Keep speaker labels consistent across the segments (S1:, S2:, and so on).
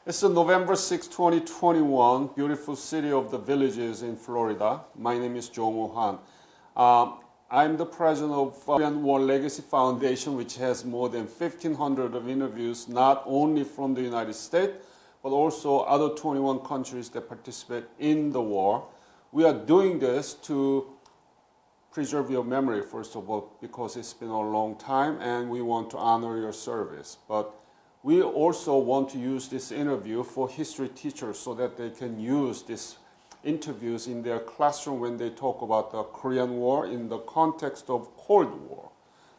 S1: It's November 6, 2021, beautiful city of the villages in Florida. My name is Jong-Woo Han. I'm the president of Korean War Legacy Foundation, which has more than 1,500 of interviews, not only from the United States, but also other 21 countries that participate in the war. We are doing this to preserve your memory, first of all, because it's been a long time and we want to honor your service. But we also want to use this interview for history teachers so that they can use these interviews in their classroom when they talk about the Korean War in the context of Cold War.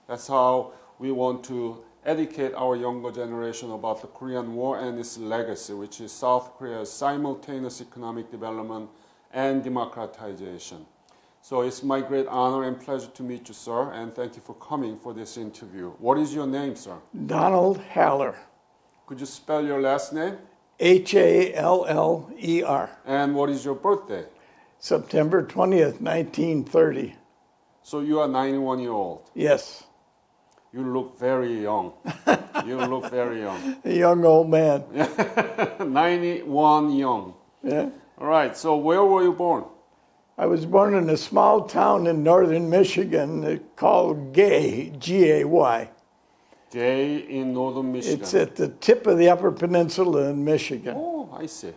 S1: That's how we want to educate our younger generation about the Korean War and its legacy, which is South Korea's simultaneous economic development and democratization. So it's my great honor and pleasure to meet you, sir, and thank you for coming for this interview. What is your name, sir?
S2: Donald Haller.
S1: Could you spell your last name?
S2: Haller.
S1: And what is your birthday?
S2: September 20th, 1930.
S1: So you are 91-year-old.
S2: Yes.
S1: You look very young. You look very young.
S2: A young old man.
S1: 91 young.
S2: Yeah.
S1: All right, so where were you born?
S2: I was born in a small town in northern Michigan called Gay, G-A-Y.
S1: Gay in northern Michigan.
S2: It's at the tip of the Upper Peninsula in Michigan.
S1: Oh, I see.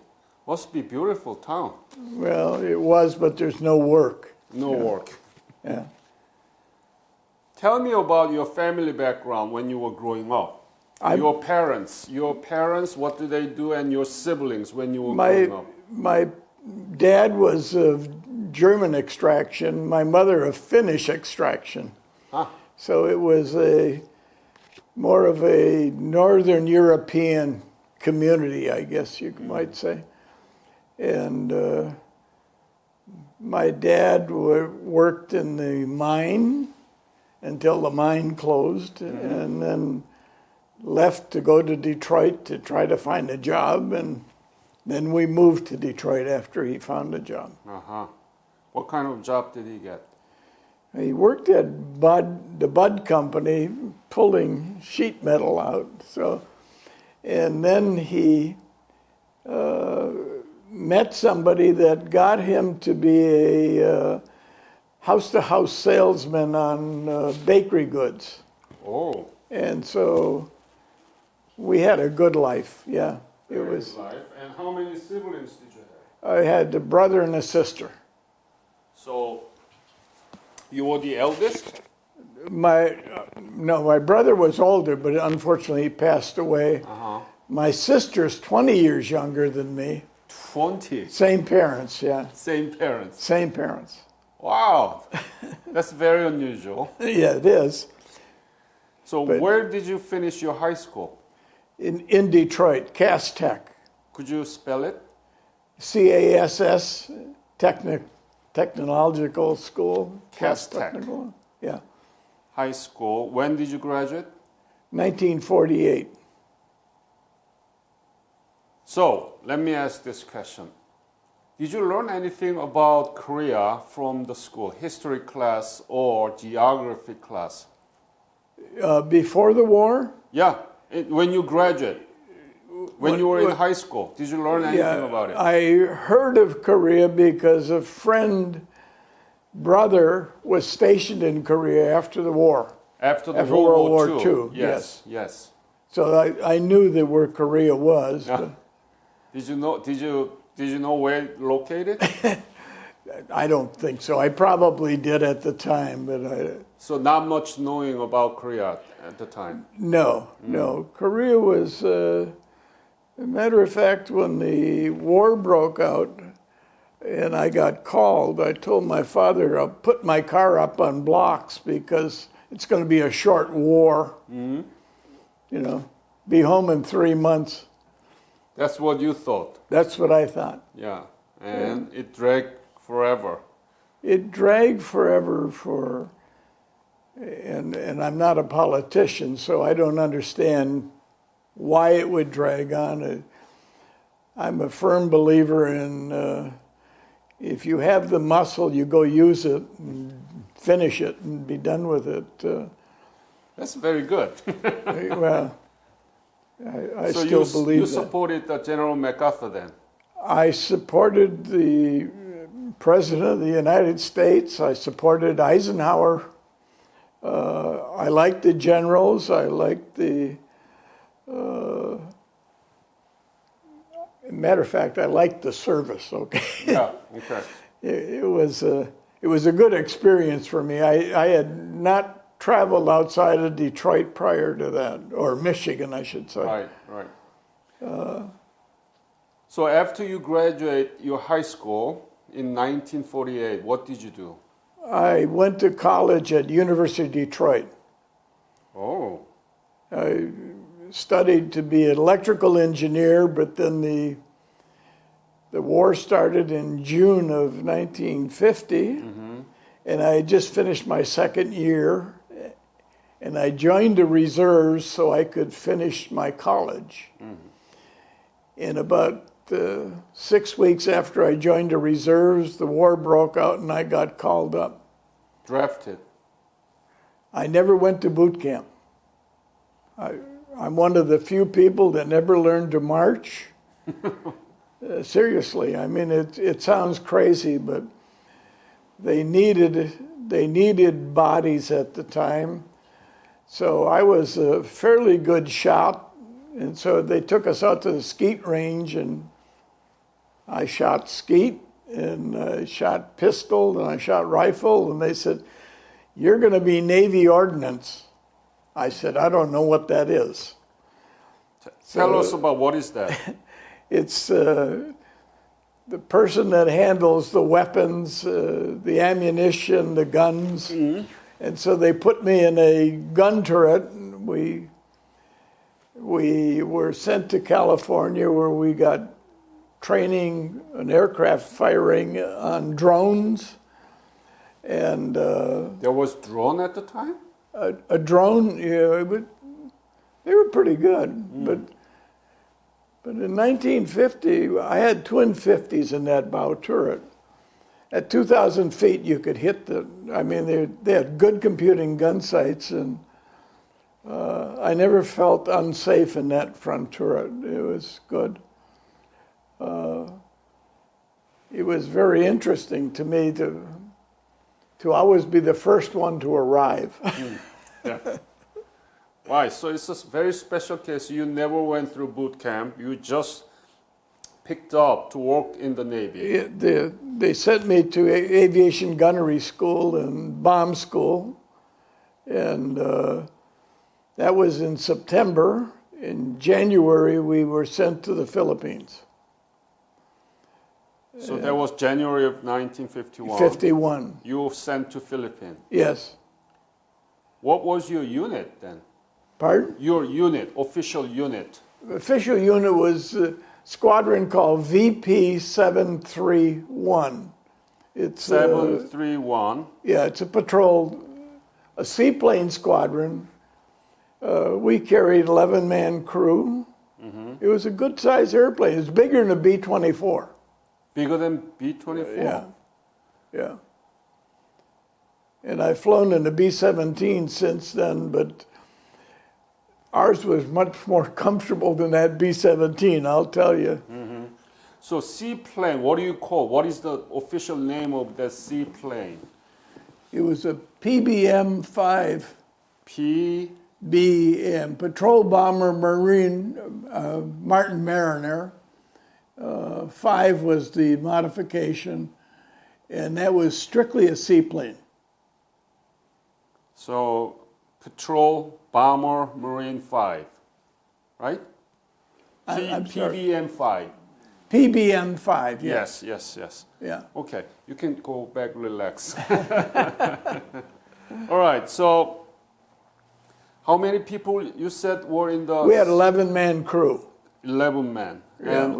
S1: Must be a beautiful town.
S2: Well, it was, but there's no work.
S1: No work.
S2: Yeah.
S1: Tell me about your family background when you were growing up. Your parents, what do they do, and your siblings when you were growing up?
S2: My dad was of German extraction, my mother of Finnish extraction.
S1: Huh.
S2: So it was more of a Northern European community, I guess you might say. And my dad worked in the mine until the mine closed, and then left to go to Detroit to try to find a job, and then we moved to Detroit after he found a job.
S1: Uh-huh. What kind of job did he get?
S2: He worked at the Bud Company, pulling sheet metal out. So, and then he met somebody that got him to be a house-to-house salesman on bakery goods.
S1: Oh.
S2: And so we had a good life, yeah. It was.
S1: Life. And how many siblings did you have?
S2: I had a brother and a sister.
S1: So you were the eldest?
S2: No, my brother was older, but unfortunately he passed away.
S1: Uh-huh.
S2: My sister's 20 years younger than me.
S1: 20?
S2: Same parents, yeah.
S1: Same parents?
S2: Same parents.
S1: Wow, that's very unusual.
S2: Yeah, it is.
S1: So where did you finish your high school?
S2: In Detroit, Cass Tech.
S1: Could you spell it?
S2: CASS, Technological School.
S1: Cass Tech.
S2: Yeah.
S1: High school. When did you graduate?
S2: 1948.
S1: So, let me ask this question. Did you learn anything about Korea from the school, history class or geography class?
S2: Before the war?
S1: Yeah, when you graduate, when you were in high school, did you learn anything about it?
S2: I heard of Korea because a brother was stationed in Korea after the war.
S1: After World War II.
S2: Yes.
S1: Yes.
S2: So I knew that where Korea was.
S1: Yeah. Did you know where it located?
S2: I don't think so. I probably did at the time, but
S1: So not much knowing about Korea at the time?
S2: No. Korea was, a matter of fact, when the war broke out and I got called, I told my father, I'll put my car up on blocks because it's going to be a short war. You know, be home in 3 months.
S1: That's what you thought?
S2: That's what I thought.
S1: Yeah, and it dragged forever.
S2: It dragged forever and I'm not a politician, so I don't understand why it would drag on. I'm a firm believer in if you have the muscle, you go use it and finish it and be done with it.
S1: That's very good.
S2: Well, I
S1: So
S2: still
S1: you
S2: believe that.
S1: supported General MacArthur then?
S2: I supported the President of the United States. I supported Eisenhower. I liked the generals. I liked the. Matter of fact, I liked the service. Okay.
S1: Yeah. Okay.
S2: It was a good experience for me. I had not traveled outside of Detroit prior to that, or Michigan, I should say.
S1: Right. Right. So after you graduate your high school in 1948, what did you do?
S2: I went to college at University of Detroit.
S1: Oh.
S2: I studied to be an electrical engineer, but then the war started in June of 1950, and I had just finished my second year, and I joined the reserves so I could finish my college. And about 6 weeks after I joined the reserves, the war broke out and I got called up.
S1: Drafted.
S2: I never went to boot camp. I'm one of the few people that never learned to march. Seriously, I mean, it sounds crazy, but they needed bodies at the time. So I was a fairly good shot, and so they took us out to the skeet range, and I shot skeet, and I shot pistol, and I shot rifle, and they said, "You're going to be Navy ordnance." I said, "I don't know what that is."
S1: Tell us about what is that?
S2: It's the person that handles the weapons, the ammunition, the guns. And so they put me in a gun turret. And we were sent to California where we got training in aircraft firing on drones. And
S1: There was drone at the time?
S2: a drone, yeah, they were pretty good. But in 1950, I had twin 50s in that bow turret. At 2,000 feet, you could hit they had good computing gun sights, and I never felt unsafe in that front turret. It was good. It was very interesting to me to always be the first one to arrive.
S1: Yeah. Why? So it's a very special case. You never went through boot camp. You just picked up to work in the Navy.
S2: They sent me to aviation gunnery school and bomb school, and that was in September. In January, we were sent to the Philippines.
S1: So that was January of 1951.
S2: 51.
S1: You were sent to Philippines.
S2: Yes.
S1: What was your unit then?
S2: Pardon?
S1: Your unit, official unit.
S2: Official unit was a squadron called VP 731. It's
S1: 731.
S2: Yeah, it's a seaplane squadron. We carried 11-man crew. It was a good-sized airplane. It's bigger than a B-24.
S1: Bigger than B-24?
S2: Yeah, yeah. And I've flown in the B-17 since then, but ours was much more comfortable than that B-17, I'll tell you.
S1: So seaplane, what do you call? What is the official name of that seaplane?
S2: It was a PBM-5. BM, Patrol Bomber Marine, Martin Mariner. 5 was the modification, and that was strictly a seaplane.
S1: So Patrol Bomber Marine 5, right?
S2: I'm sorry.
S1: PBM 5.
S2: PBM-5, yes.
S1: Yes.
S2: Yeah.
S1: Okay, you can go back, relax. All right, so how many people you said were in the...
S2: We had 11-man crew.
S1: 11 men.
S2: Yeah,
S1: And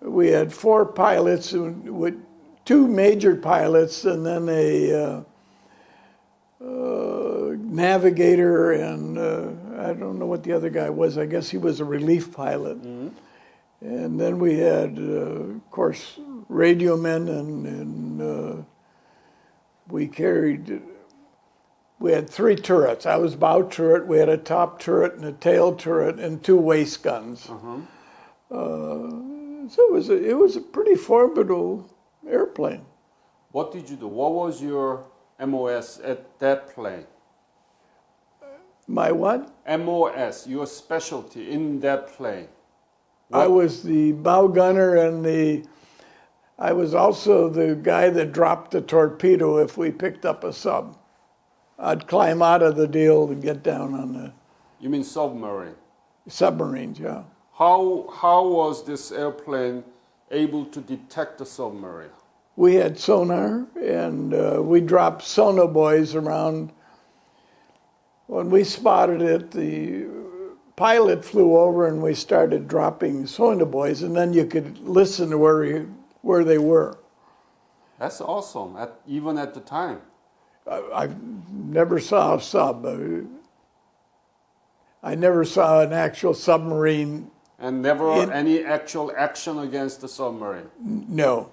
S2: we had 4 pilots, with 2 major pilots, and then a navigator, and I don't know what the other guy was. I guess he was a relief pilot. And then we had, of course, radio men, and we carried We had 3 turrets. I was bow turret. We had a top turret and a tail turret and 2 waist guns. So it was a pretty formidable airplane.
S1: What did you do? What was your MOS at that plane?
S2: My what?
S1: MOS, your specialty in that plane.
S2: I was the bow gunner and I was also the guy that dropped the torpedo if we picked up a sub. I'd climb out of the deal to get down on the
S1: You mean submarine?
S2: submarines, yeah.
S1: How was this airplane able to detect the submarine?
S2: We had sonar and we dropped sonobuoys around. When we spotted it, the pilot flew over and we started dropping sonobuoys, and then you could listen to where they were.
S1: That's awesome, even at the time.
S2: I never saw a sub. I never saw an actual submarine.
S1: And never any actual action against the submarine?
S2: No.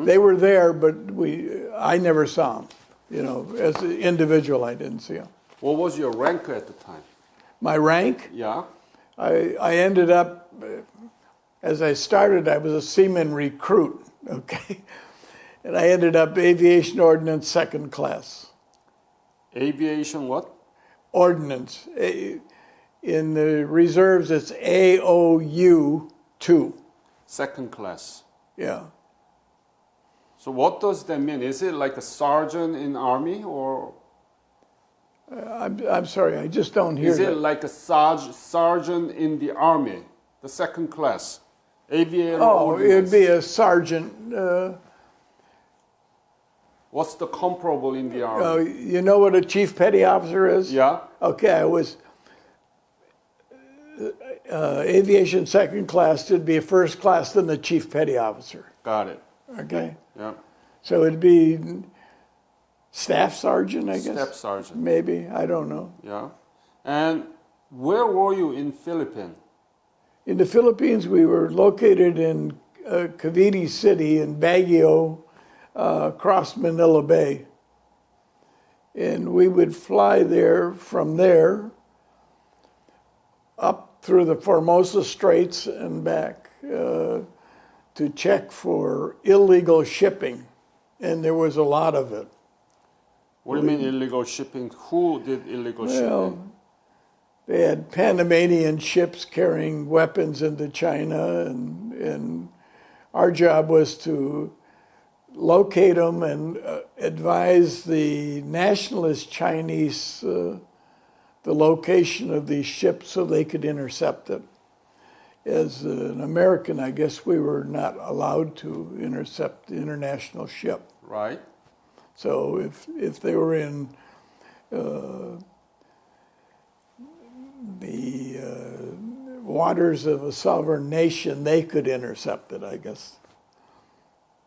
S2: They were there, but I never saw them. You know, as an individual, I didn't see them.
S1: What was your rank at the time?
S2: My rank?
S1: Yeah.
S2: I ended up, as I started, I was a seaman recruit, okay? And I ended up aviation ordnance 2nd class.
S1: Aviation what?
S2: Ordnance. In the reserves, it's AOU 2.
S1: 2nd class.
S2: Yeah.
S1: So what does that mean? Is it like a sergeant in army or?
S2: I'm sorry, I just don't hear
S1: Is it
S2: that.
S1: like a sergeant in the army, the 2nd class? Aviator
S2: Oh,
S1: ordnance?
S2: it'd be a sergeant.
S1: What's the comparable in the army?
S2: You know what a chief petty officer is?
S1: Yeah.
S2: Okay, I was aviation 2nd class. It'd be a 1st class, then the chief petty officer.
S1: Got it.
S2: Okay.
S1: Yeah.
S2: So it'd be staff sergeant, I guess.
S1: Staff sergeant.
S2: Maybe, I don't know.
S1: Yeah. And where were you in Philippines?
S2: In the Philippines, we were located in Cavite City in Baguio, across Manila Bay. And we would fly there from there up through the Formosa Straits and back to check for illegal shipping. And there was a lot of it.
S1: What do you mean illegal shipping? Who did illegal shipping?
S2: They had Panamanian ships carrying weapons into China, and our job was to locate them and advise the nationalist Chinese the location of these ships so they could intercept it. As an American, I guess we were not allowed to intercept the international ship.
S1: Right.
S2: So if they were in the waters of a sovereign nation, they could intercept it, I guess.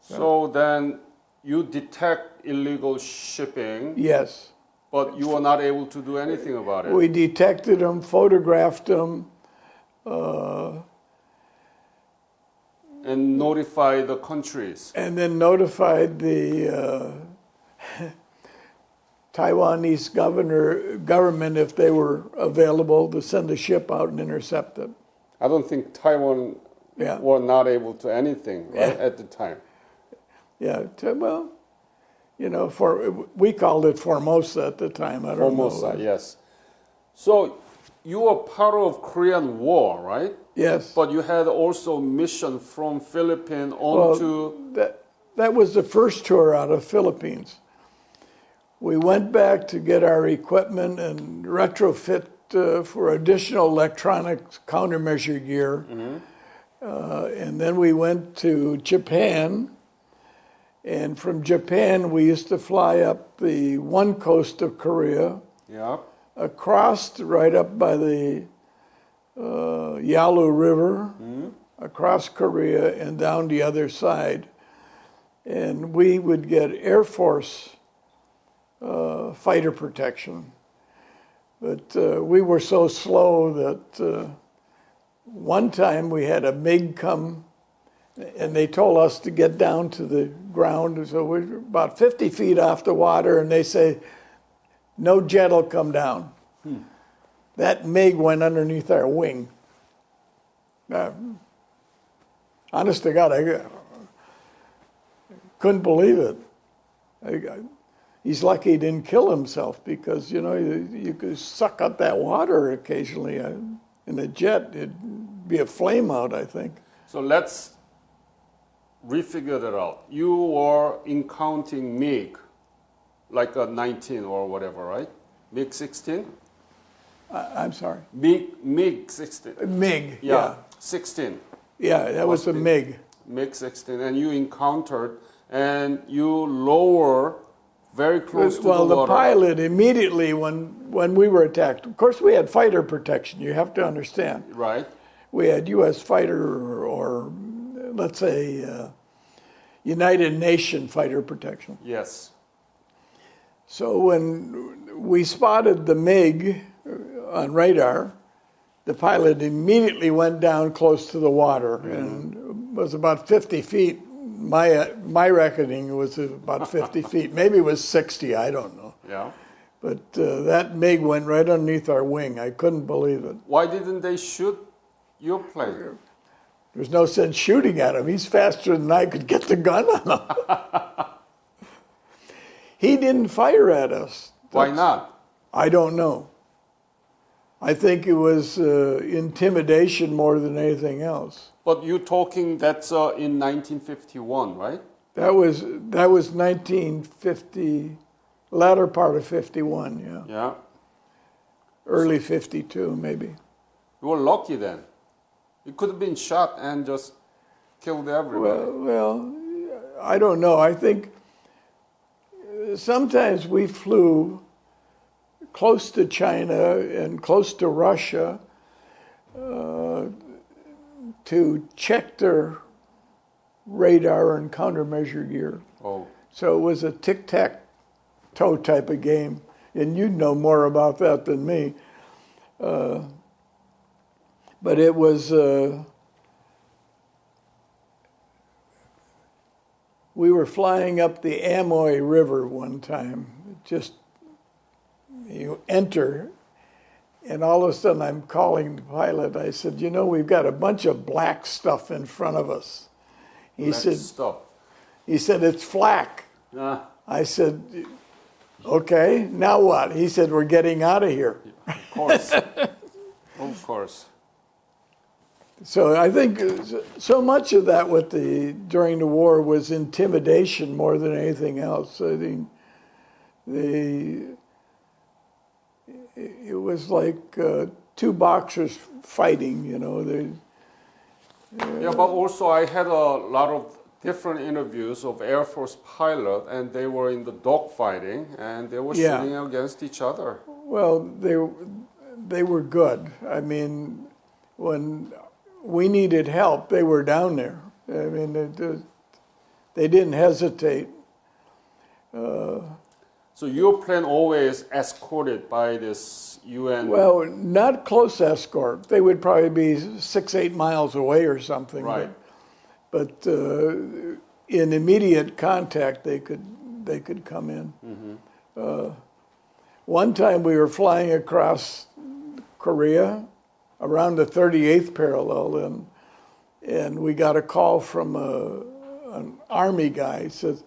S1: So then you detect illegal shipping,
S2: Yes.
S1: but you were not able to do anything about it.
S2: We detected them, photographed them,
S1: And notify the countries.
S2: and then notified the Taiwanese government if they were available to send a ship out and intercept it.
S1: I don't think Taiwan
S2: Yeah.
S1: were not able to anything, right,
S2: Yeah.
S1: at the time.
S2: Yeah, well, you know, we called it Formosa at the time. I don't
S1: Formosa,
S2: know.
S1: yes. So you were part of Korean War, right?
S2: Yes.
S1: But you had also mission from Philippines
S2: Well,
S1: on to...
S2: that was the first tour out of Philippines. We went back to get our equipment and retrofit for additional electronic countermeasure gear. And then we went to Japan. And from Japan, we used to fly up the one coast of Korea,
S1: Yeah.
S2: across right up by the Yalu River, across Korea and down the other side. And we would get Air Force fighter protection. But we were so slow that one time we had a MiG come and they told us to get down to the ground. So we're about 50 feet off the water and they say, no jet will come down. That MiG went underneath our wing. Honest to God, I couldn't believe it. He's lucky he didn't kill himself because, you know, you could suck up that water occasionally. In a jet, it'd be a flame out, I think.
S1: So let's refigure that out. You were encountering MiG, like a 19 or whatever, right? MiG 16?
S2: I'm sorry?
S1: MiG 16.
S2: MiG,
S1: Yeah, 16.
S2: Yeah, that was a MiG.
S1: MiG 16, and you encountered, and you lower very close to the water.
S2: Well, the pilot immediately, when we were attacked, of course we had fighter protection, you have to understand.
S1: Right.
S2: We had U.S. fighter or let's say, United Nation fighter protection.
S1: Yes.
S2: So when we spotted the MiG on radar, the pilot immediately went down close to the water and was about 50 feet. My reckoning was about 50 feet. Maybe it was 60, I don't know.
S1: Yeah.
S2: But that MiG went right underneath our wing. I couldn't believe it.
S1: Why didn't they shoot your plane?
S2: There's no sense shooting at him. He's faster than I could get the gun on him. He didn't fire at us.
S1: Why not?
S2: I don't know. I think it was intimidation more than anything else.
S1: But you're talking that's in 1951, right?
S2: That was 1950, latter part of 51, yeah.
S1: Yeah.
S2: Early 52, maybe.
S1: You were lucky then. You could have been shot and just killed everybody.
S2: Well, I don't know. I think sometimes we flew close to China and close to Russia to check their radar and countermeasure gear.
S1: Oh.
S2: So it was a tic-tac-toe type of game, and you'd know more about that than me. But it was, we were flying up the Amoy River one time, just, you enter, and all of a sudden I'm calling the pilot. I said, you know, we've got a bunch of black stuff in front of us. He said, it's flak. I said, okay, now what? He said, we're getting out of here.
S1: Of course. Of course.
S2: So I think so much of that during the war was intimidation more than anything else. I think it was like two boxers fighting, you know.
S1: Yeah, but also I had a lot of different interviews of Air Force pilot, and they were in the dogfighting, and they were shooting against each other.
S2: Well, they were good. I mean, when we needed help, they were down there. I mean, they didn't hesitate.
S1: So your plane always escorted by this UN?
S2: Well, not close escort. They would probably be 6-8 miles away or something.
S1: Right.
S2: But in immediate contact, they could come in. Mm-hmm. One time we were flying across Korea around the 38th parallel, and we got a call from an Army guy. He says,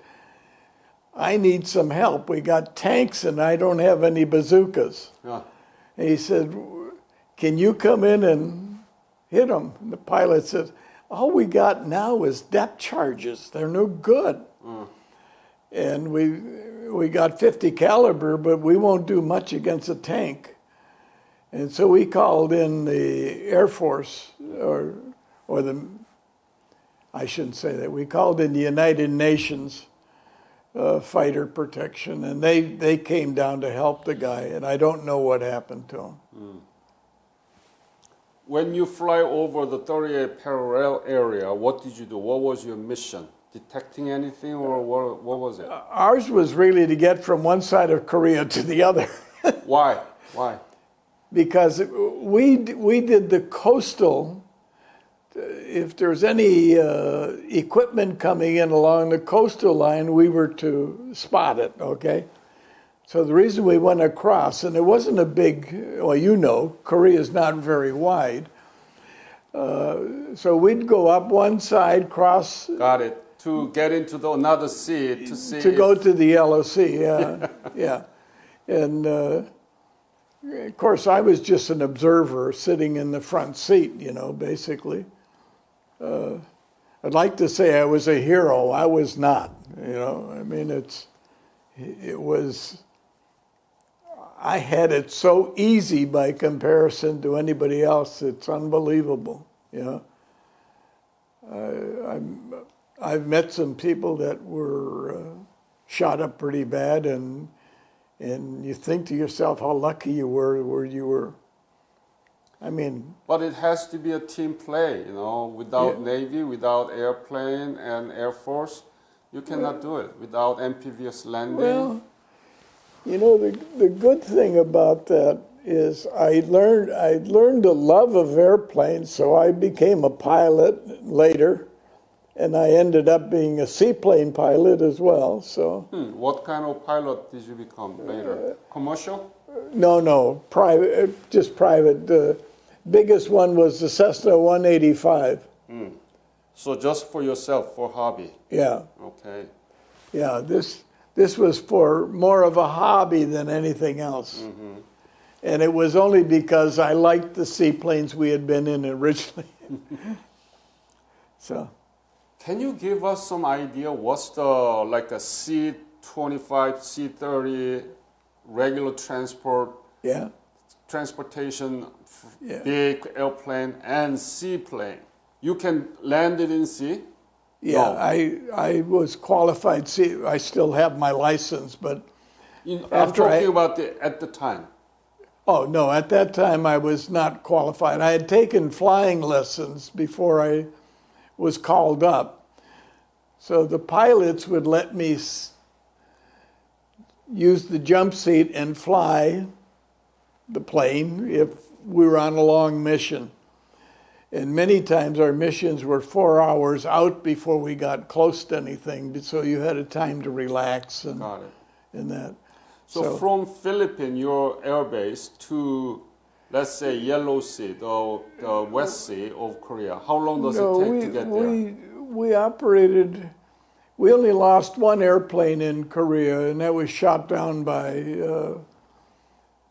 S2: I need some help. We got tanks and I don't have any bazookas. Yeah. And he said, can you come in and hit them? And the pilot said, all we got now is depth charges. They're no good. And we got 50 caliber, but we won't do much against a tank. And so we called in the Air Force, or I shouldn't say that. We called in the United Nations fighter protection, and they came down to help the guy, and I don't know what happened to him.
S1: When you fly over the 38 parallel area, what did you do? What was your mission? Detecting anything, or what was it?
S2: Ours was really to get from one side of Korea to the other.
S1: Why?
S2: Because we did the coastal. If there's any equipment coming in along the coastal line, we were to spot it, okay? So the reason we went across, and it wasn't a big, well, you know, Korea is not very wide. So we'd go up one side, cross.
S1: Got it. To get into another sea to see.
S2: To go to the Yellow Sea, yeah, yeah. And of course, I was just an observer sitting in the front seat, you know, basically. I'd like to say I was a hero. I was not, you know. I mean, I had it so easy by comparison to anybody else. It's unbelievable, you know. I've met some people that were shot up pretty bad, and you think to yourself how lucky you were where you were. I mean,
S1: but it has to be a team play, you know. Without Navy, without airplane and Air Force, you cannot do it. Without amphibious landing.
S2: Well, you know, the good thing about that is I learned a love of airplanes, so I became a pilot later, and I ended up being a seaplane pilot as well. So.
S1: What kind of pilot did you become later? Commercial?
S2: No, private, just private. The biggest one was the Cessna 185.
S1: So just for yourself, for hobby?
S2: Yeah.
S1: Okay.
S2: Yeah, this was for more of a hobby than anything else. And it was only because I liked the seaplanes we had been in originally. So.
S1: Can you give us some idea what's like a C-25, C-30 regular transportation, big airplane and seaplane? You can land it in sea?
S2: Yeah,
S1: No.
S2: I was qualified. I still have my license, but
S1: I'm talking about at the time.
S2: Oh, no, at that time I was not qualified. I had taken flying lessons before I was called up. So the pilots would let me use the jump seat and fly the plane if we were on a long mission. And many times our missions were 4 hours out before we got close to anything, so you had a time to relax and,
S1: Got it.
S2: and that.
S1: So from Philippine, your air base, to, let's say, Yellow Sea, the West Sea of Korea, how long does it take to get there?
S2: We operated, we only lost one airplane in Korea, and that was shot down by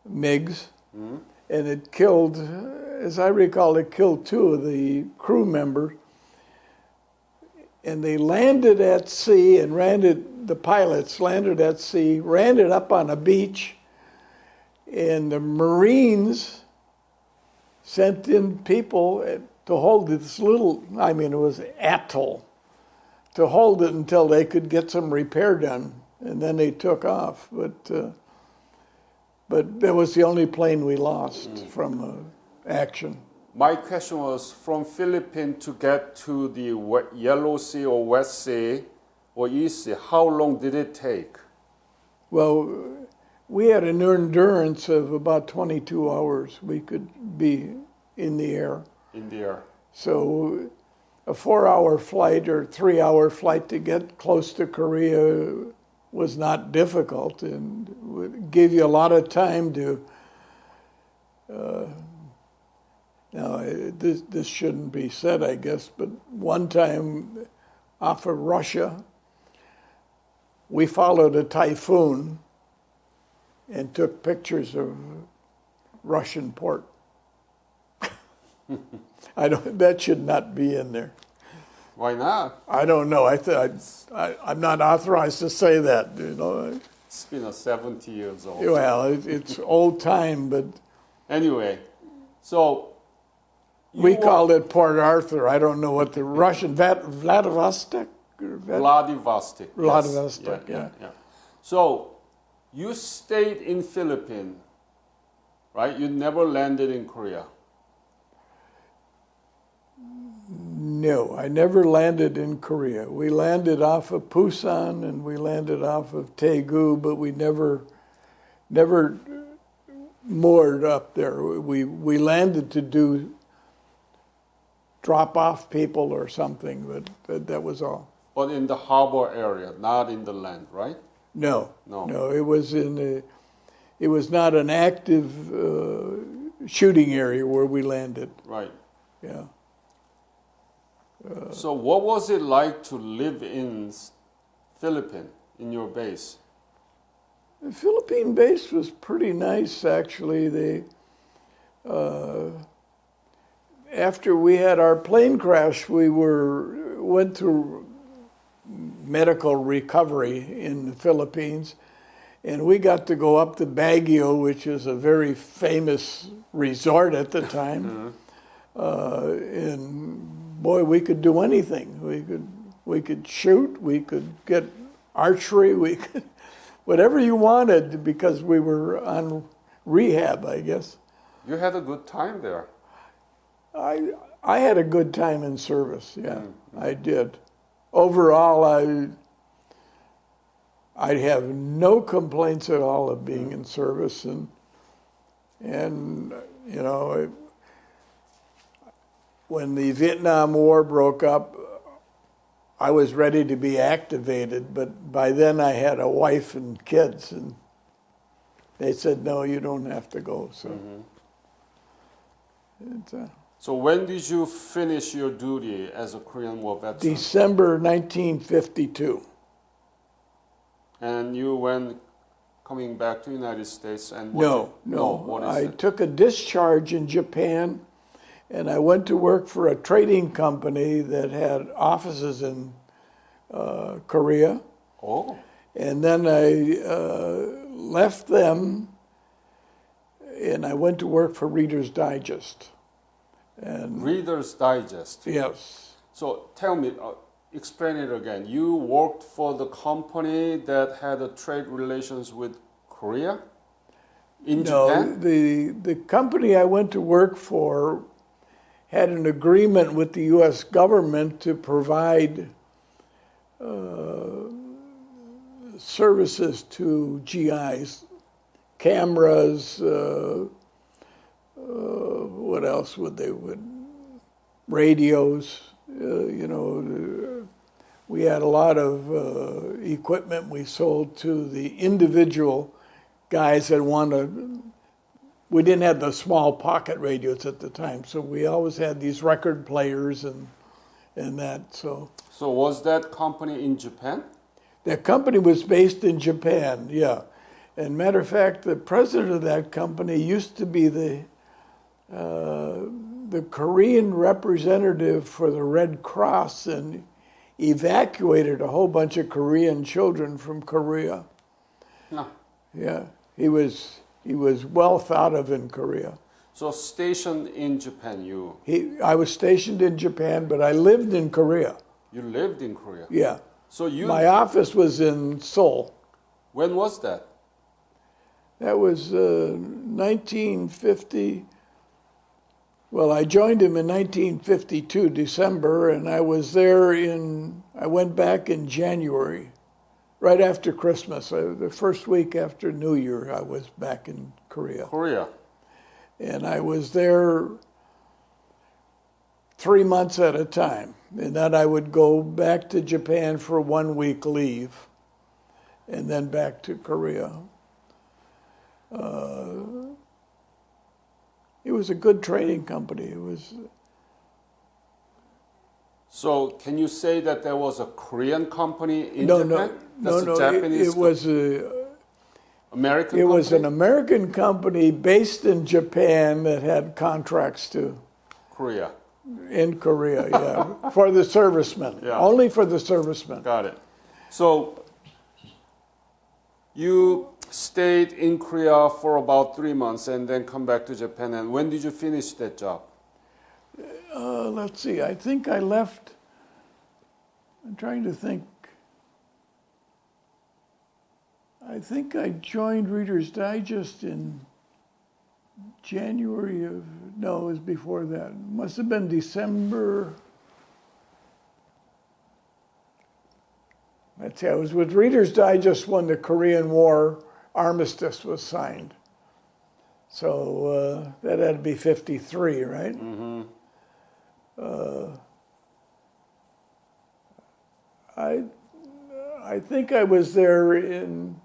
S2: MiGs. And it killed, as I recall, it killed 2 of the crew members. And they landed at sea and the pilots landed at sea, landed up on a beach, and the Marines sent in people to hold this little, I mean, it was atoll, to hold it until they could get some repair done, and then they took off. But that was the only plane we lost from action.
S1: My question was, from Philippines to get to the Yellow Sea or West Sea or East Sea, how long did it take?
S2: Well, we had an endurance of about 22 hours. We could be in the air.
S1: In the air.
S2: So a 4-hour flight or 3-hour flight to get close to Korea was not difficult and gave you a lot of time to now, this shouldn't be said, I guess, but one time off of Russia, we followed a typhoon and took pictures of Russian port. That should not be in there.
S1: Why not?
S2: I don't know. I'm not authorized to say that, you know.
S1: It's been 70 years old.
S2: Well, it's old time, but...
S1: Anyway, so...
S2: We called it Port Arthur. I don't know what the Russian, Vladivostok?
S1: Vladivostok.
S2: Vladivostok,
S1: yes. Yeah. So, you stayed in Philippines, right? You never landed in Korea.
S2: No, I never landed in Korea. We landed off of Busan and we landed off of Daegu, but we never moored up there. We landed to drop off people or something, but that was all.
S1: But in the harbor area, not in the land, right?
S2: No,
S1: No.
S2: no. It was not an active shooting area where we landed.
S1: Right.
S2: Yeah.
S1: So what was it like to live in Philippines, in your base?
S2: The Philippine base was pretty nice, actually. After we had our plane crash, we went through medical recovery in the Philippines, and we got to go up to Baguio, which is a very famous resort at the time. And boy, we could do anything. We could shoot, we could get archery, we could whatever you wanted, because we were on rehab, I guess.
S1: You had a good time there.
S2: I had a good time in service, yeah, I did. Overall, I have no complaints at all of being in service, and you know, when the Vietnam War broke up, I was ready to be activated, but by then I had a wife and kids, and they said, no, you don't have to go. So,
S1: So when did you finish your duty as a Korean War veteran?
S2: December 1952.
S1: And you went coming back to the United States and
S2: No.
S1: What is
S2: I
S1: it?
S2: took a discharge in Japan, and I went to work for a trading company that had offices in Korea.
S1: Oh,
S2: And then I left them, and I went to work for Reader's Digest. And
S1: Reader's Digest.
S2: yes,
S1: So tell me, explain it again. You worked for the company that had a trade relations with Korea in Japan?
S2: the company I went to work for had an agreement with the U.S. government to provide services to GIs, cameras, what else would radios, we had a lot of equipment we sold to the individual guys that we didn't have the small pocket radios at the time, so we always had these record players and that, so.
S1: So was that company in Japan?
S2: That company was based in Japan, yeah. And matter of fact, the president of that company used to be the Korean representative for the Red Cross, and evacuated a whole bunch of Korean children from Korea.
S1: No.
S2: Yeah, he was well thought of in Korea.
S1: So stationed in Japan,
S2: I was stationed in Japan, but I lived in Korea.
S1: you lived in Korea.
S2: Yeah.
S1: So
S2: My office was in Seoul.
S1: when was that?
S2: That was 1950. Well, I joined him in 1952, December, and I was there I went back in January, right after Christmas. The first week after New Year, I was back in Korea.
S1: Korea.
S2: And I was there 3 months at a time. And then I would go back to Japan for 1 week leave, and then back to Korea. It was a good trading company. It was.
S1: So can you say that there was a Korean company in
S2: No,
S1: Japan?
S2: no.
S1: A Japanese
S2: It was
S1: American
S2: It
S1: company?
S2: was an American company based in Japan that had contracts
S1: Korea.
S2: in Korea, yeah, for the servicemen.
S1: Yeah.
S2: Only for the servicemen.
S1: Got it. So you stayed in Korea for about 3 months and then come back to Japan. And when did you finish that job?
S2: Let's see. I think I left. I'm trying to think. I think I joined Reader's Digest in January of. No, it was before that. It must have been December. Let's see. I was with Reader's Digest when the Korean War armistice was signed. So that had to be 53, right?
S1: Mm-hmm.
S2: I I think I was there in,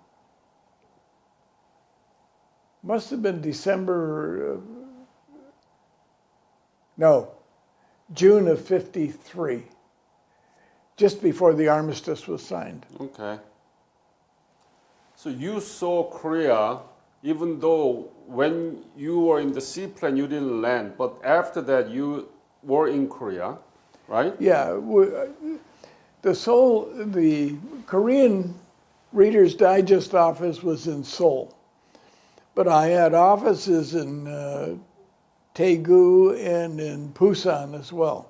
S2: must have been December, no, June of 53, just before the armistice was signed.
S1: Okay. So you saw Korea, even though when you were in the seaplane you didn't land, but after that you were in Korea, right?
S2: Yeah, the Korean Reader's Digest office was in Seoul, but I had offices in Daegu and in Busan as well.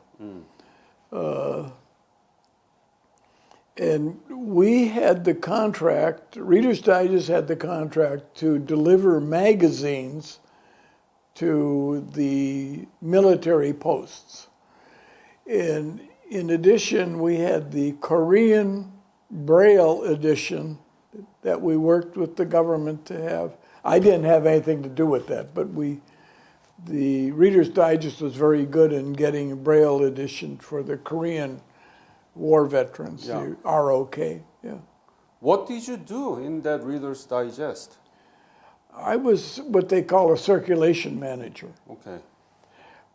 S2: And we had the contract, Reader's Digest had the contract to deliver magazines to the military posts. And in addition, we had the Korean Braille edition that we worked with the government to have. I didn't have anything to do with that, but the Reader's Digest was very good in getting a Braille edition for the Korean war veterans,
S1: Yeah.
S2: the ROK. Yeah.
S1: What did you do in that Reader's Digest?
S2: I was what they call a circulation manager.
S1: Okay.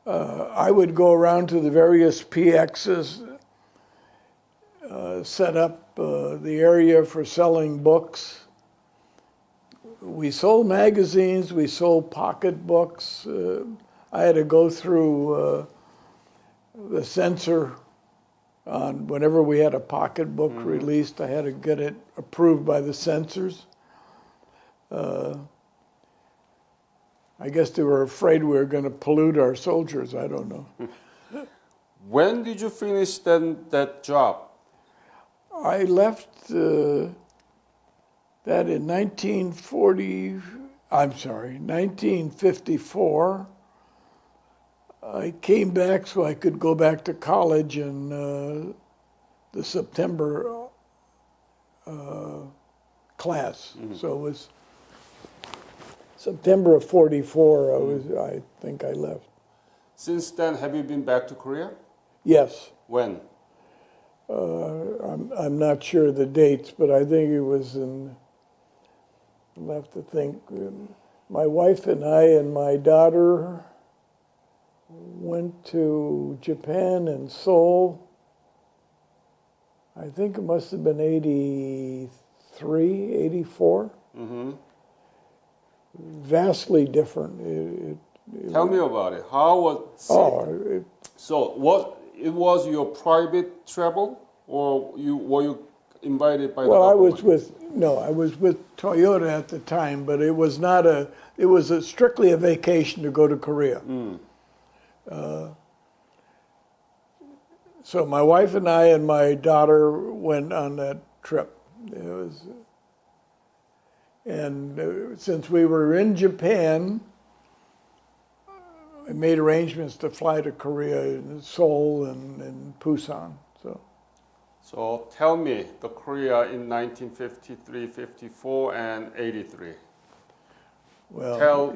S2: I would go around to the various PXs, set up the area for selling books. We sold magazines, we sold pocketbooks. I had to go through the censor on whenever we had a pocketbook released, I had to get it approved by the censors. I guess they were afraid we were going to pollute our soldiers. I don't know.
S1: When did you finish then that job?
S2: I left that in 1954. I came back so I could go back to college in the September class. So it was September of 44. I think I left.
S1: Since then, have you been back to Korea?
S2: Yes.
S1: When?
S2: I'm not sure of the dates, but I think it was in. I'll have to think. My wife and I and my daughter went to Japan and Seoul. I think it must have been 83, 84.
S1: Mm-hmm.
S2: Vastly different.
S1: Tell me about it. How was it? So it was your private travel, or were you invited by the government?
S2: I was with Toyota at the time, but it was not it was strictly a vacation to go to Korea. So my wife and I and my daughter went on that trip. It was, and since we were in Japan, I made arrangements to fly to Korea, in Seoul and Busan.
S1: So tell me the Korea in 1953, 54, and 83.
S2: Well,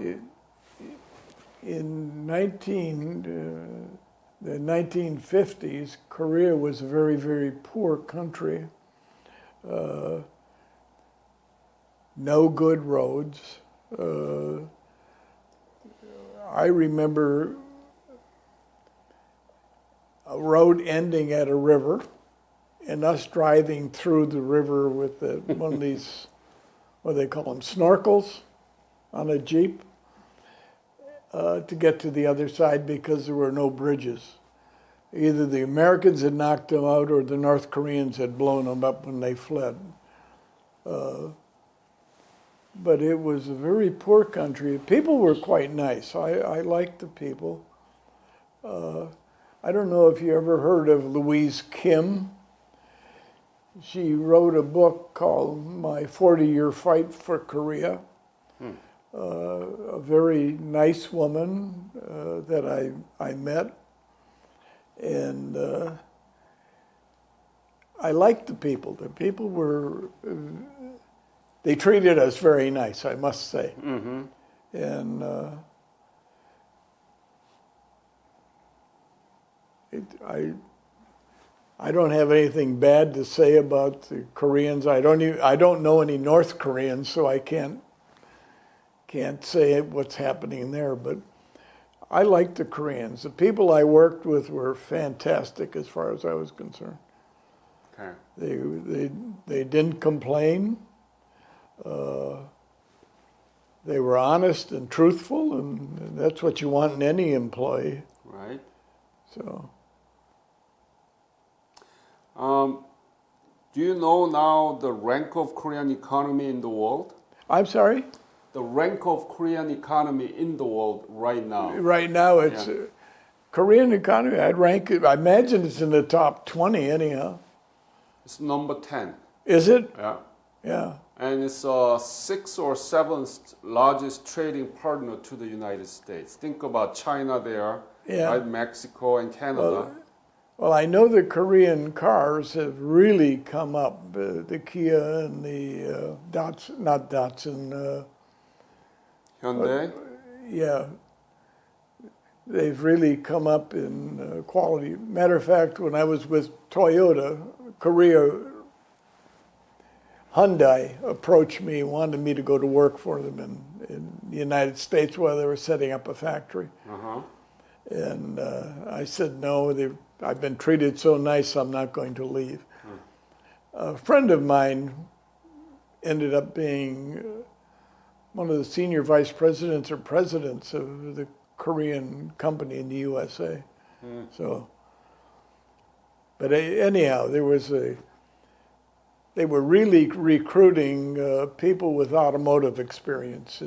S2: in the 1950s, Korea was a very, very poor country. No good roads. I remember a road ending at a river and us driving through the river with one of these, what do they call them, snorkels on a Jeep to get to the other side because there were no bridges. Either the Americans had knocked them out or the North Koreans had blown them up when they fled. But it was a very poor country. People were quite nice. I liked the people. I don't know if you ever heard of Louise Kim. She wrote a book called My 40-Year Fight for Korea. A very nice woman that I met. And I liked the people. The people were, they treated us very nice, I must say.
S1: Mm-hmm.
S2: And I don't have anything bad to say about the Koreans. I don't know any North Koreans, so I can't say what's happening there. But I like the Koreans. The people I worked with were fantastic as far as I was concerned.
S1: Okay.
S2: They didn't complain. They were honest and truthful, and that's what you want in any employee.
S1: Right.
S2: So.
S1: Do you know now the rank of Korean economy in the world?
S2: I'm sorry?
S1: The rank of Korean economy in the world right now.
S2: Right now, it's Korean economy. I'd rank it. I imagine it's in the top 20 anyhow.
S1: It's number 10.
S2: Is it?
S1: Yeah.
S2: Yeah.
S1: And it's sixth or seventh largest trading partner to the United States. Think about China there, right? Mexico and Canada.
S2: Well, I know the Korean cars have really come up. The Kia and the Datsun.
S1: Hyundai.
S2: Yeah. They've really come up in quality. Matter of fact, when I was with Toyota, Hyundai approached me, wanted me to go to work for them in the United States while they were setting up a factory.
S1: Uh-huh.
S2: And I said, no, I've been treated so nice, I'm not going to leave. A friend of mine ended up being one of the senior vice presidents or presidents of the Korean company in the USA. So, but anyhow, they were really recruiting people with automotive experience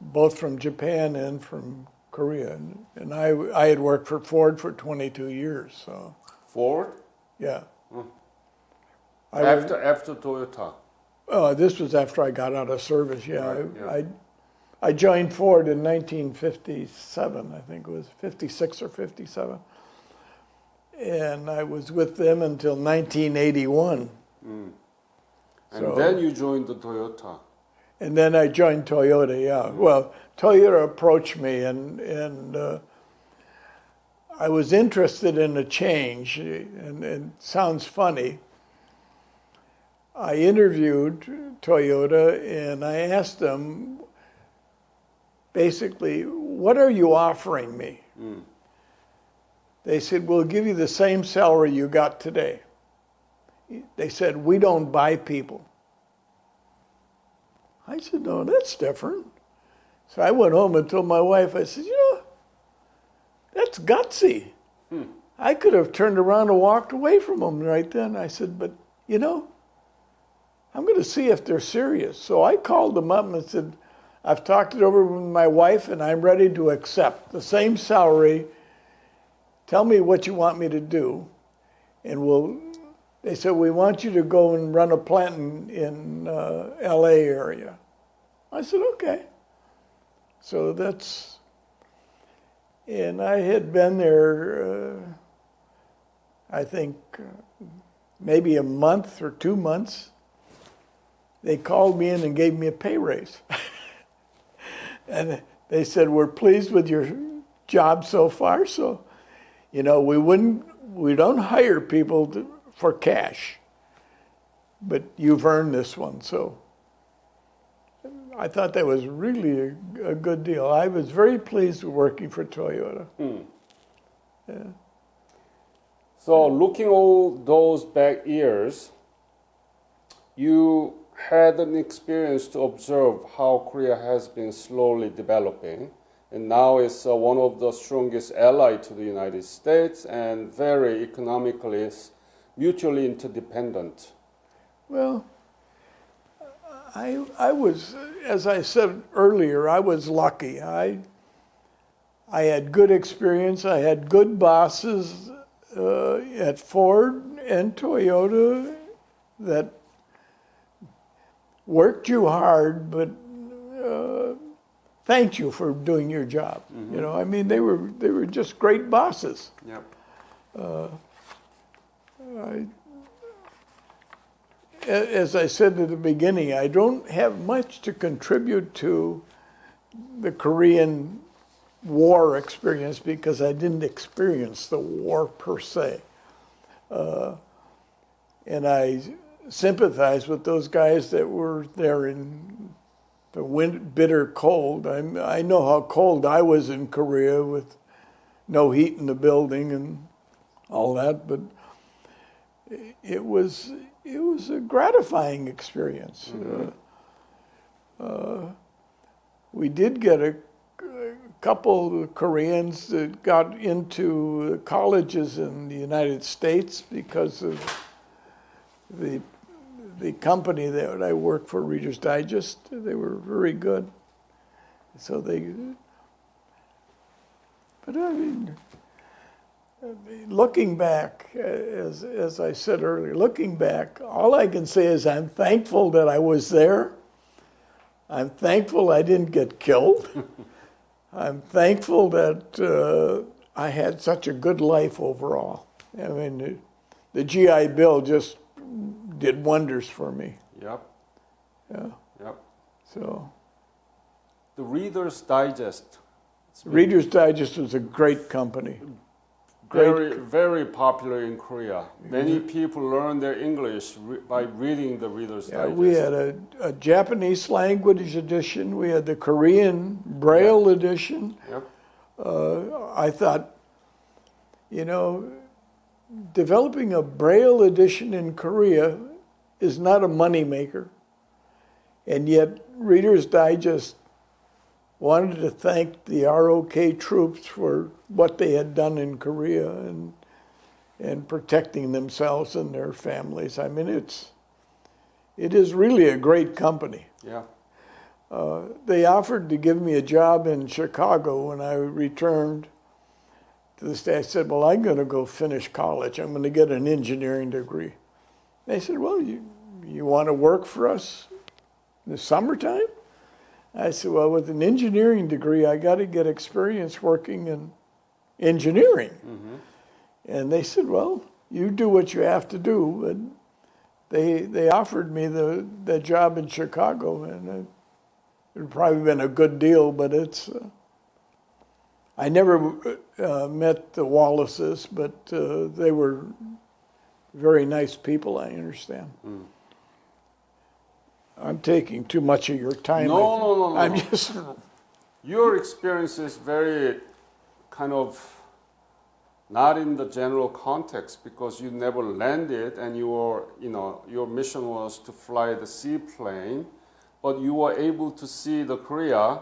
S2: both from Japan and from Korea. And I had worked for Ford for 22 years. So.
S1: Ford?
S2: Yeah.
S1: After Toyota?
S2: This was after I got out of service, yeah.
S1: Right,
S2: I joined Ford in 1957, I think it was 56 or 57. And I was with them until 1981.
S1: And then you joined the Toyota.
S2: And then I joined Toyota, yeah. Well, Toyota approached me, and I was interested in a change, and it sounds funny. I interviewed Toyota, and I asked them, basically, what are you offering me? They said, we'll give you the same salary you got today. They said, we don't buy people. I said, no, that's different. So I went home and told my wife, I said, that's gutsy. I could have turned around and walked away from them right then. I said, but, I'm going to see if they're serious. So I called them up and said, I've talked it over with my wife, and I'm ready to accept the same salary. Tell me what you want me to do, and they said, we want you to go and run a plant in LA area. I said, okay. So and I had been there, I think, maybe a month or 2 months. They called me in and gave me a pay raise. And they said, we're pleased with your job so far, so, we don't hire people for cash, but you've earned this one. So I thought that was really a good deal. I was very pleased with working for Toyota. Yeah.
S1: So looking all those back years, you had an experience to observe how Korea has been slowly developing, and now it's one of the strongest allies to the United States and very economically mutually interdependent.
S2: Well, I was, as I said earlier, I was lucky. I had good experience. I had good bosses at Ford and Toyota that worked you hard, but thanked you for doing your job. They were just great bosses.
S1: Yep.
S2: As I said at the beginning, I don't have much to contribute to the Korean war experience because I didn't experience the war per se. And I sympathize with those guys that were there in the bitter cold. I know how cold I was in Korea with no heat in the building and all that, but it was a gratifying experience. We did get a couple of Koreans that got into colleges in the United States because of the company that I worked for, Reader's Digest. They were very good. So but I mean, looking back, as I said earlier, looking back, all I can say is I'm thankful that I was there. I'm thankful I didn't get killed. I'm thankful that I had such a good life overall. I mean, the GI Bill just did wonders for me.
S1: Yep.
S2: Yeah.
S1: Yep.
S2: So.
S1: The Reader's Digest.
S2: Reader's Digest was a great company.
S1: Very popular in Korea. Many people learn their English by reading the Reader's Digest.
S2: We had a Japanese language edition. We had the Korean Braille edition.
S1: Yep.
S2: I thought, developing a Braille edition in Korea is not a moneymaker. And yet Reader's Digest wanted to thank the ROK troops for what they had done in Korea and protecting themselves and their families. I mean, it is really a great company.
S1: Yeah.
S2: They offered to give me a job in Chicago when I returned to the state. I said, well, I'm going to go finish college. I'm going to get an engineering degree. They said, well, you want to work for us in the summertime? I said, well, with an engineering degree, I got to get experience working in engineering. Mm-hmm. And they said, well, you do what you have to do. And they offered me the job in Chicago, and it would probably been a good deal, but I never met the Wallaces, but they were very nice people, I understand. Mm. I'm taking too much of your time.
S1: No.
S2: I'm just.
S1: Your experience is very kind of not in the general context because you never landed and your mission was to fly the seaplane, but you were able to see the Korea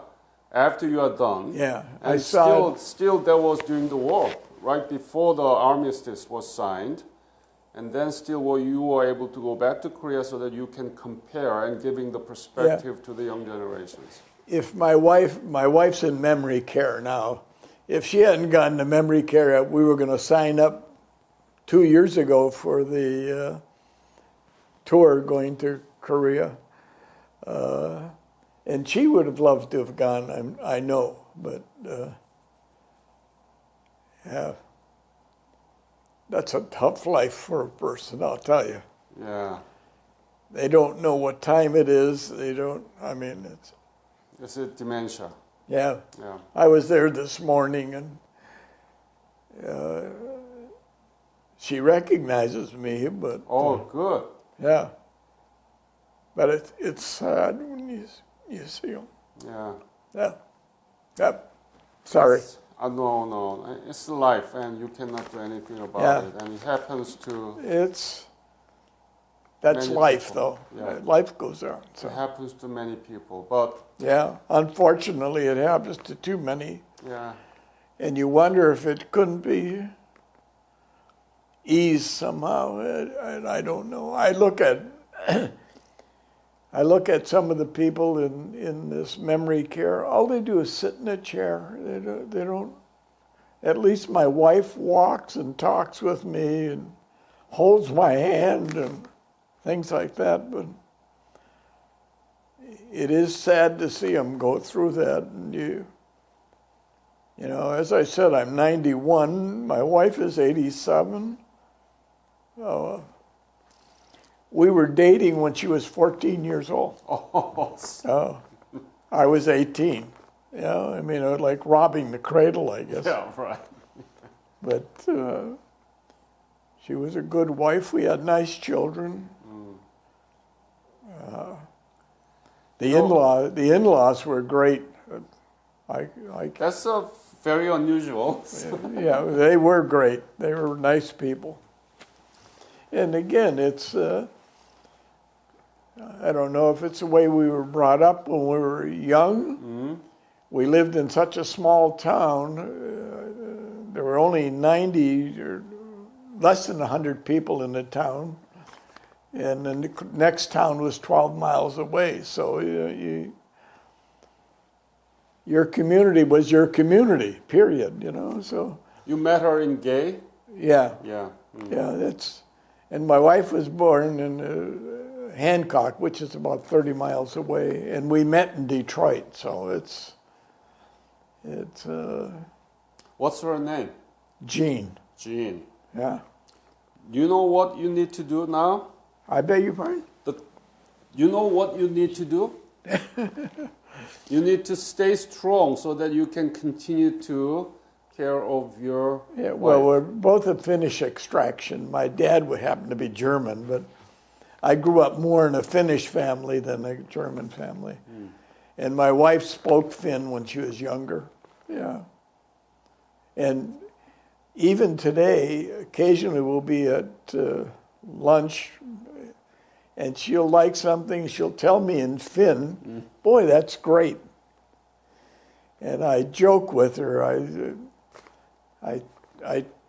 S1: after you are done.
S2: Yeah,
S1: and
S2: I saw.
S1: Still, that was during the war, right before the armistice was signed. And then still you were able to go back to Korea so that you can compare and giving the perspective to the young generations.
S2: If my wife's in memory care now, if she hadn't gotten to memory care, we were going to sign up 2 years ago for the tour going to Korea. And she would have loved to have gone, I know, but yeah. That's a tough life for a person, I'll tell you.
S1: Yeah.
S2: They don't know what time it is.
S1: It's a dementia.
S2: Yeah.
S1: Yeah.
S2: I was there this morning, and she recognizes me, but...
S1: Oh, good.
S2: Yeah. But it's sad when you see them.
S1: Yeah.
S2: Yeah. Yep. Sorry.
S1: No. It's life, and you cannot do anything about it. And it happens to...
S2: That's life,
S1: people.
S2: though.
S1: Yeah.
S2: Life goes on. So.
S1: It happens to many people, but...
S2: Yeah, unfortunately, it happens to too many.
S1: Yeah.
S2: And you wonder if it couldn't be eased somehow. I don't know. I look at some of the people in this memory care. All they do is sit in a chair. They don't. At least my wife walks and talks with me and holds my hand and things like that. But it is sad to see them go through that. And you know, as I said, I'm 91. My wife is 87. We were dating when she was 14 years old.
S1: Oh.
S2: I was 18. You know, I mean, it was like robbing the cradle, I guess.
S1: Yeah, right.
S2: But she was a good wife. We had nice children. The in-laws were great.
S1: That's very unusual.
S2: Yeah, they were great. They were nice people. And again, it's I don't know if it's the way we were brought up when we were young. Mm-hmm. We lived in such a small town. There were only 90 or less than 100 people in the town. And then the next town was 12 miles away. So your community was your community, period, you know. So
S1: you met her in Gay?
S2: Yeah.
S1: Yeah. Mm.
S2: Yeah, and my wife was born in Hancock, which is about 30 miles away, and we met in Detroit. So it's
S1: What's her name?
S2: Jean.
S1: Jean.
S2: Yeah.
S1: Do you know what you need to do now?
S2: I beg your pardon?
S1: You know what you need to do? You need to stay strong so that you can continue to care of your
S2: Yeah, well,
S1: wife.
S2: we're both of Finnish extraction. My dad would happen to be German, but I grew up more in a Finnish family than a German family. Mm. And my wife spoke Finn when she was younger. Yeah. And even today, occasionally we'll be at lunch, and she'll like something, she'll tell me in Finn, boy, that's great. And I joke with her. I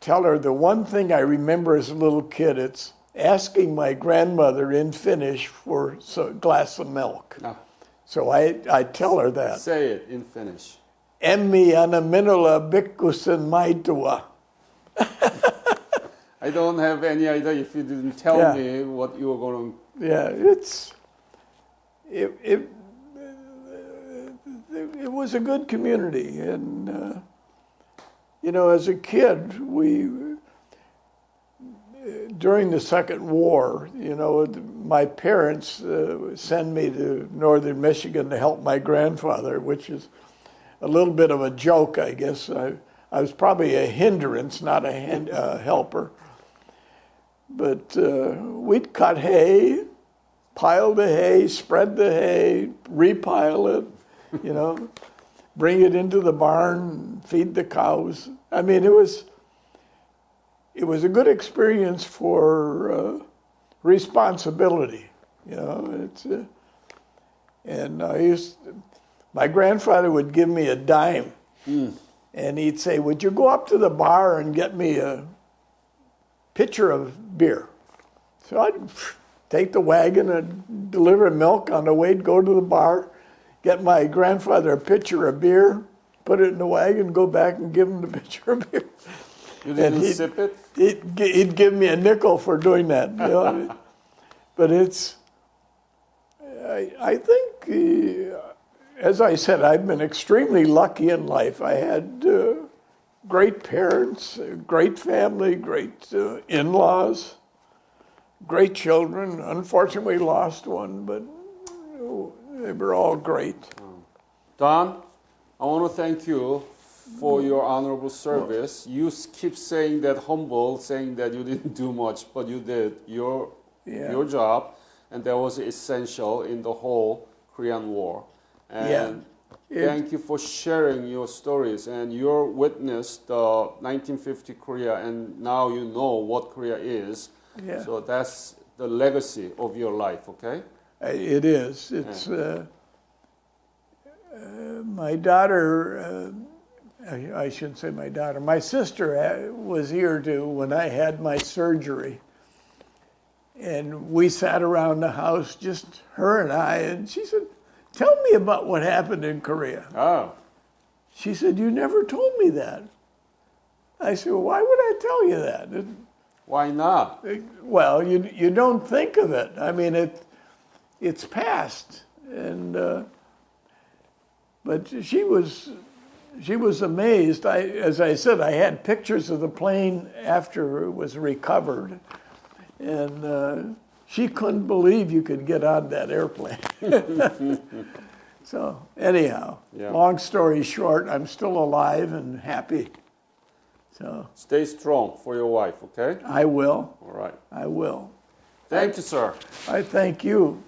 S2: tell her the one thing I remember as a little kid, it's asking my grandmother in Finnish for a glass of milk.
S1: Ah.
S2: So I tell her that.
S1: Say it in Finnish.
S2: Emmi anna minulle pikkusen maitoa.
S1: I don't have any idea if you didn't tell me what you were going to...
S2: Yeah, it was a good community. And, you know, as a kid, during the Second War, you know, my parents sent me to northern Michigan to help my grandfather, which is a little bit of a joke, I guess. I was probably a hindrance, not a helper. But we'd cut hay, pile the hay, spread the hay, repile it, you know, bring it into the barn, feed the cows. I mean, it was a good experience for responsibility, you know. And my grandfather would give me a dime, and he'd say, "Would you go up to the bar and get me a pitcher of beer?" So I'd take the wagon and deliver milk on the way, go to the bar, get my grandfather a pitcher of beer, put it in the wagon, go back and give him the pitcher of beer.
S1: You didn't sip it?
S2: He'd give me a nickel for doing that. You know? But I think, as I said, I've been extremely lucky in life. I had great parents, great family, great in-laws, great children. Unfortunately, lost one, but they were all great.
S1: Don, I want to thank you for your honorable service. You keep saying that humble, saying that you didn't do much, but you did your job, and that was essential in the whole Korean War. And thank you for sharing your stories, and you witnessed the 1950 Korea, and now you know what Korea is. Yeah. So that's the legacy of your life, okay?
S2: It is. It's my daughter. I shouldn't say my daughter. My sister was here too when I had my surgery, and we sat around the house, just her and I, and she said, "Tell me about what happened in Korea."
S1: Oh.
S2: She said, "You never told me that." I said, "Well, why would I tell you that?"
S1: Why not?
S2: Well, you don't think of it. I mean, it's past, and but she was amazed. As I said, I had pictures of the plane after it was recovered, and she couldn't believe you could get on that airplane. So anyhow,
S1: Yeah.
S2: long story short, I'm still alive and happy. So
S1: Stay strong for your wife, okay?
S2: I will.
S1: All right.
S2: I will.
S1: Thank you, sir.
S2: I thank you.